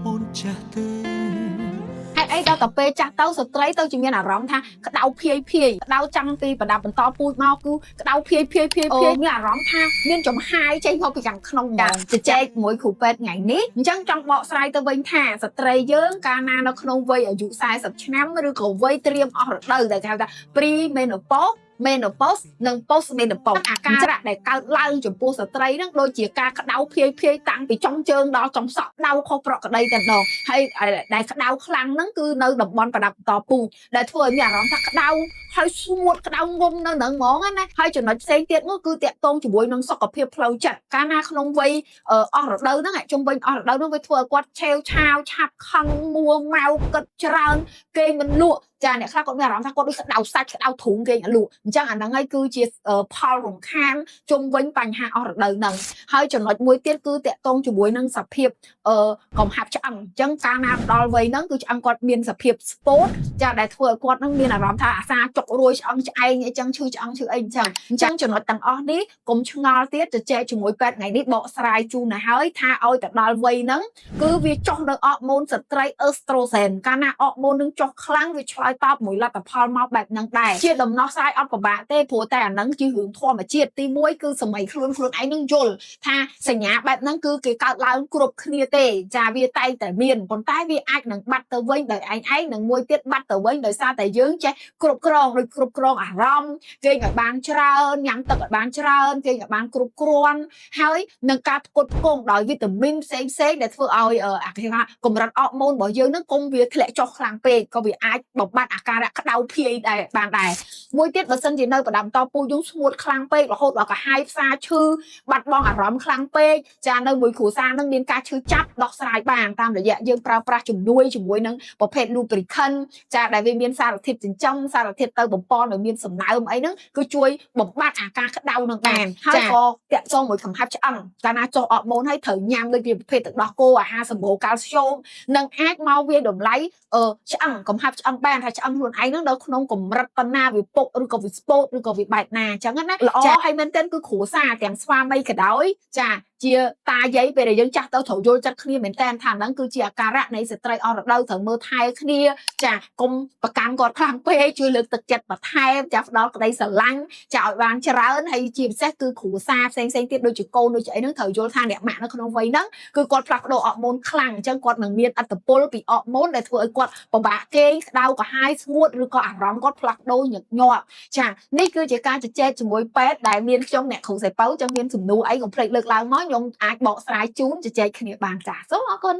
អូនចាស់ទេហេតុអីដល់តែពេលចាស់ទៅស្ត្រីទៅជាមានអារម្មណ៍ថាក្តៅភាយក្តៅចង់ពីប្រដាប់បន្តពូជមកគឺក្តៅភាយមានអារម្មណ៍ថាមានចំហាយចេញមកពីខាងក្នុងហ្មងជជែកមួយគ្រូពេទ្យថ្ងៃនេះអញ្ចឹងចង់បកស្រាយទៅវិញថាស្ត្រីយើងកាលណានៅក្នុងវ័យអាយុ40ឆ្នាំឬក៏វ័យត្រៀមអស់រដូវដែលគេហៅថា pre menopause menopause និង post menopause អាការៈដែលកើតឡើងចំពោះស្ត្រីហ្នឹងដូចជាការក្តៅភាយតាំងពីចុងជើងដល់ចុងសក់ក្តៅខុសប្រក្រតីតែម្ដងហើយដែលក្តៅខ្លាំងហ្នឹងគឺនៅតំបន់ប្រដាប់បន្តពូជដែលធ្វើឲ្យមានអារម្មណ៍ថាក្តៅហើយស្ងួតក្តៅងុំនៅហ្នឹងហ្មងណាហើយចំណុចផ្សេងទៀតនោះគឺតាក់ទងជាមួយនឹងសុខភាពផ្លូវចិត្តកាលណាក្នុងវ័យអស់រដូវហ្នឹងជុំវិញអស់រដូវហ្នឹងវាធ្វើឲ្យគាត់ឆេវឆាវឆាប់ខឹងមួម៉ៅគិតច្រើនគេមិនលក់ចាអ្នកខ្លះគាត់មានអារម្មណ៍ថាគាត់ដូចក្តៅសាច់ក្តៅទ្រូងគេអត់លក់អញ្ចឹងអាហ្នឹងហើយគឺជាផលរំខានជុំវិញបញ្ហាអស់រដូវហ្នឹងហើយចំណុចមួយទៀតគឺតាក់ទងជាមួយនឹងសភាពកំហាប់ឆ្អឹងអញ្ចឹងកាលណាដល់វ័យហ្នឹងគឺឆ្អឹងគាត់មានសភាពស្ពោតចាដែលធ្វើឲ្យគាត់នឹងមានអារម្មណ៍ថាអាសាចុករួយឆ្អឹងឆ្អែងអីចឹងឈឺឆ្អឹងឈឺអីអញ្ចឹងចំណុចទាំងអស់នេះកុំឆ្ងល់ទៀតជជែកជាមួយពេទ្យថ្ងៃនេះបកស្រាយជូនទៅហើយថាឲ្យទៅដល់វ័យហ្នឹងគឺវាចុះនៅអរម៉ូនស្ត្រីអឺស្ត្រូសែនកាលណាអរម៉ូននឹងចុះខ្លាំងវាឆ្លើយតបមួយលទ្ធផលមកបែបហ្នឹងដែរជាដំណោះស្រាយអត់ពិបាកទេព្រោះតែអាហ្នឹងជារឿងធម្មជាតិទី1គឺសម័យខ្លួនឯងនឹងយល់ថាសញ្ញាបែបហ្នឹងគឺគេកើតឡើងគ្រប់គ្នាទេចាវាតែងតែមានប៉ុន្តែវាអាចនឹងបាត់ទៅវិញដោយឯងនិងមួយទៀតបាត់ទៅវិញដោយសារតែយើងចេះគ្រប់គ្រងឬគ្រប់គ្រងអារម្មណ៍គេងឲ្យបានច្រើនញ៉ាំទឹកឲ្យបានច្រើនគេងឲ្យបានគ្រប់គ្រាន់ហើយនឹងការផ្គត់ផ្គង់ដោយវីតាមីនផ្សេងដែលធ្វើឲ្យគេថាកម្រិតអរម៉ូនរបស់យើងនឹងកុំវាធ្លាក់ចុះខ្លាំងពេកក៏វាអាចបំបត្តិអាការៈក្តៅភាយដែរបានដែរមួយទៀតបើសិនជានៅប្រដាប់តពូយើងស្ងួតខ្លាំងពេករហូតដល់កាហាយផ្សាឈឺបាត់បង់អារម្មណ៍ខ្លាំងពេកចានៅមួយគ្រួសារនឹងមានការឈឺចាប់ដោះស្រាយបានតាមរយៈយើងប្រើប្រាស់ជំនួយជាមួយនឹងប្រភេទ lubricant ចាដែលវាមានសារធាតុចិញ្ចឹមសារធាតុទៅបំពន់ឲ្យមានសំណើមអីហ្នឹងគឺជួយបំបត្តិអាការក្តៅនឹងបានហើយក៏តាក់ទងមួយកំហាប់ឆ្អឹងកាលណាចុះអរម៉ូនហើយត្រូវញ៉ាំដូចជាប្រភេទទឹកដោះគោអាហារសម្បូរកាល់ស្យូមនឹងអាចមកវាតម្លៃឆ្អឹងកំហាប់ឆ្អឹងបានថាឆ្អឹងខ្លួនឯងនឹងនៅក្នុងកម្រិតប៉ុណ្ណាវាពុកឬក៏វាស្ពោតឬក៏វាបែកណាអញ្ចឹងណាល្អហើយមែនទែនគឺគ្រួសារទាំងស្វាមីក៏ដោយចាជាតាយាយពេលដែលយើងចាស់ទៅត្រូវយល់ចិត្តគ្នាមែនតើថាហ្នឹងគឺជាអាការៈនៃស្ត្រីអស់រដូវត្រូវមើលថែគ្នាចាកុំប្រកាន់គាត់ខ្លាំងពេកជួយលើកទឹកចិត្តបន្ថែមចាផ្ដល់ក្តីស្រឡាញ់ចាឲ្យបានច្រើនហើយជាពិសេសគឺគ្រួសារផ្សេងទៀតដូចជាកូនដូចជាអីហ្នឹងត្រូវយល់ថាអ្នកម៉ាក់នៅក្នុងវ័យហ្នឹងគឺគាត់ផ្លាស់ប្ដូរអរម៉ូនខ្លាំងអញ្ចឹងគាត់នឹងមានអត្តពលពីអរម៉ូនដែលធ្វើឲ្យគាត់ពិបាកគេងក្តៅកាហាយស្ងួតឬក៏អារម្មណ៍គាត់ផ្លាស់ប្ដូរញឹកញាប់ចានេះគឺជាការជជែកជាមួយពេទ្យដែលមានខ្ញុំអ្នកគ្រូសៃពៅចឹងមានសំណួរអីកុំភ្លេចលើកឡើងមកខ្ញុំអាចបកស្រាយជូនជជែកគ្នាបានចាសូមអរគុណ